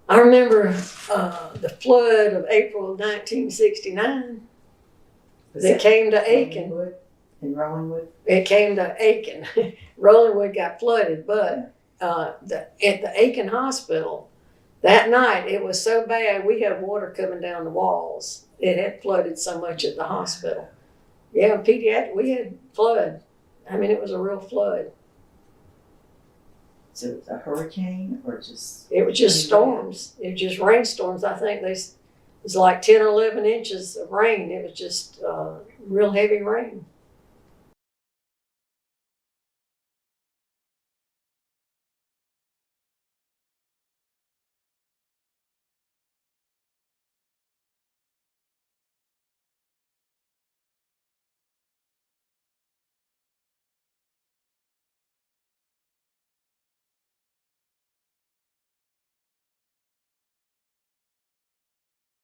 I remember the flood of April of 1969. It came to Aiken. In Rollingwood? It came to Aiken. Rollingwood got flooded, but at the Aiken Hospital, that night it was so bad we had water coming down the walls. It had flooded so much at the hospital. Yeah, pediatric, we had flood. I mean, it was a real flood. So it was a hurricane or just? It was just storms. It was just rainstorms. I think it was like 10 or 11 inches of rain. It was just real heavy rain.